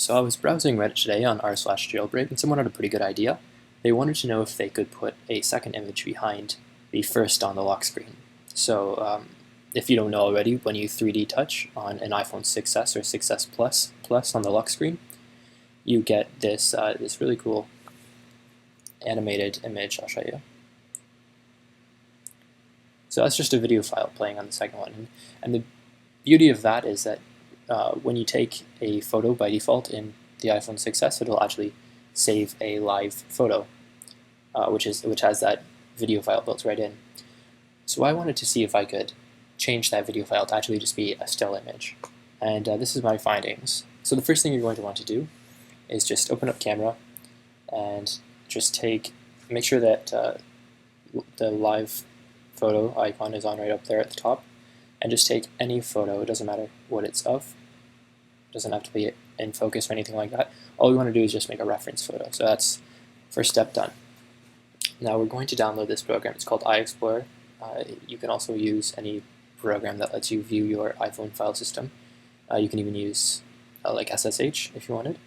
So I was browsing Reddit today on r/jailbreak, and someone had a pretty good idea. They wanted to know if they could put a second image behind the first on the lock screen. So if you don't know already, when you 3D touch on an iPhone 6s or 6s Plus on the lock screen, you get this this really cool animated image. I'll show you. So that's just a video file playing on the second one, and the beauty of that is that when you take a photo by default in the iPhone 6s, it'll actually save a live photo, which has that video file built right in. So I wanted to see if I could change that video file to actually just be a still image, and this is my findings. So the first thing you're going to want to do is just open up Camera and just make sure that the live photo icon is on right up there at the top, and just take any photo. It doesn't matter what it's of. It doesn't have to be in focus or anything like that. All we want to do is just make a reference photo. So that's first step done. Now we're going to download this program. It's called iExplorer. You can also use any program that lets you view your iPhone file system. You can even use like SSH if you wanted.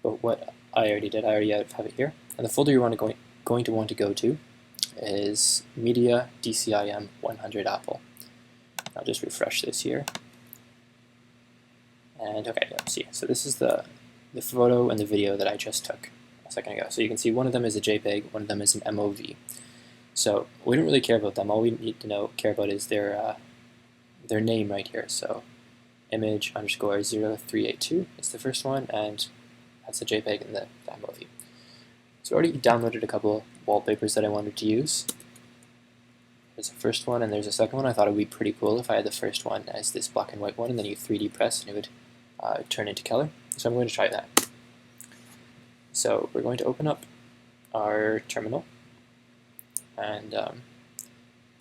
But what I already did, I already have it here. And the folder you're going to want to go to is Media DCIM 100 Apple. I'll just refresh this here. And okay, yeah, see. So this is the photo and the video that I just took a second ago. So you can see one of them is a JPEG, one of them is an MOV. So we don't really care about them. All we need to care about is their name right here. So image_0382 is the first one, and that's the JPEG and the MOV. So I already downloaded a couple wallpapers that I wanted to use. There's the first one and there's a second one. I thought it would be pretty cool if I had the first one as this black and white one, and then you 3D press and it would turn into color. So I'm going to try that. So we're going to open up our terminal, and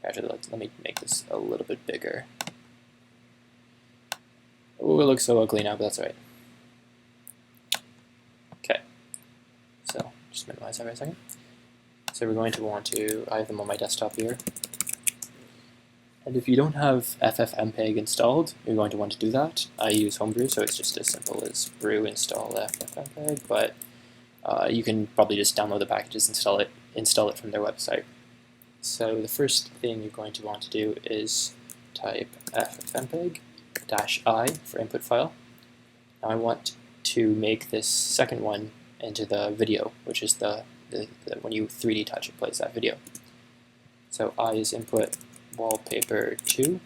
actually let me make this a little bit bigger. Oh, it looks so ugly now, but that's alright. Okay, so just minimize that for a second. So we're going to want to, I have them on my desktop here. And if you don't have FFmpeg installed, you're going to want to do that. I use Homebrew, so it's just as simple as brew install FFmpeg, but you can probably just download the packages, install it from their website. So the first thing you're going to want to do is type ffmpeg-i for input file. Now I want to make this second one into the video, which is the when you 3D touch, it plays that video. So I is input wallpaper 2.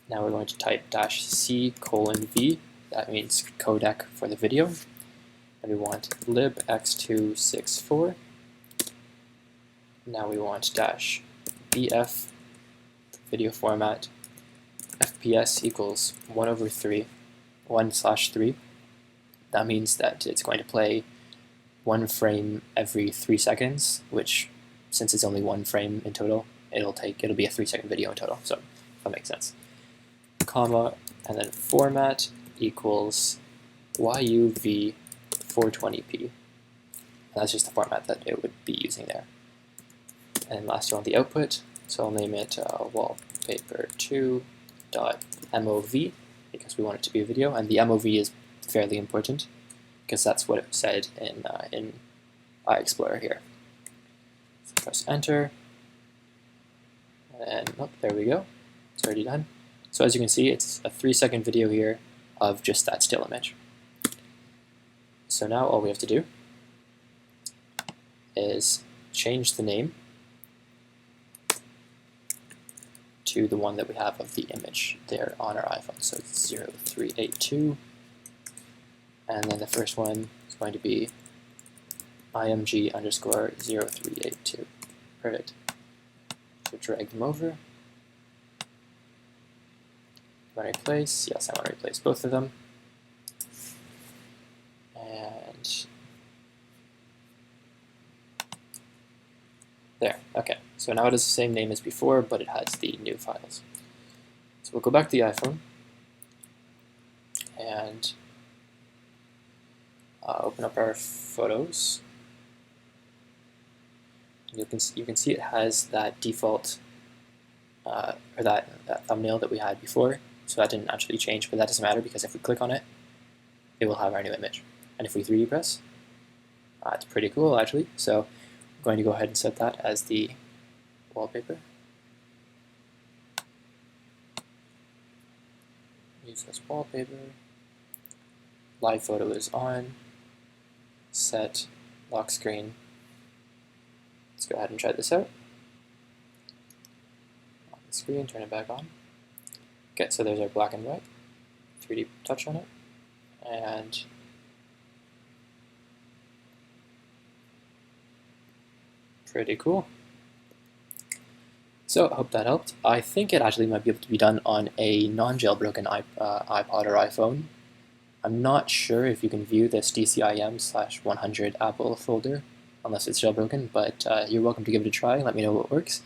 Now we're going to type -c:\v. That means codec for the video. And we want libx264. Now we want -bf video format fps equals 1/3. That means that it's going to play one frame every 3 seconds, which, since it's only one frame in total, it'll be a 3-second video in total. So that makes sense. Comma, and then format equals YUV 420p. That's just the format that it would be using there. And last one, the output. So I'll name it wallpaper2.mov because we want it to be a video, and the MOV is fairly important because that's what it said in iExplorer here. So press enter, and oh, there we go. It's already done. So as you can see, it's a 3-second video here of just that still image. So now all we have to do is change the name to the one that we have of the image there on our iPhone. So it's 0382, and then the first one is going to be img_0382. Perfect. So drag them over. Want to replace? Yes, I want to replace both of them. And there, okay. So now it has the same name as before, but it has the new files. So we'll go back to the iPhone and open up our photos. You can see it has that default or that thumbnail that we had before. So that didn't actually change, but that doesn't matter because if we click on it, it will have our new image. And if we 3D press, it's pretty cool actually. So I'm going to go ahead and set that as the wallpaper. Use as wallpaper. Live photo is on. Set lock screen. Let's go ahead and try this out. On the screen, turn it back on. Okay, so there's our black and white. 3D touch on it. And pretty cool. So I hope that helped. I think it actually might be able to be done on a non-jailbroken iPod or iPhone. I'm not sure if you can view this DCIM/100 Apple folder unless it's jailbroken, but you're welcome to give it a try and let me know what works.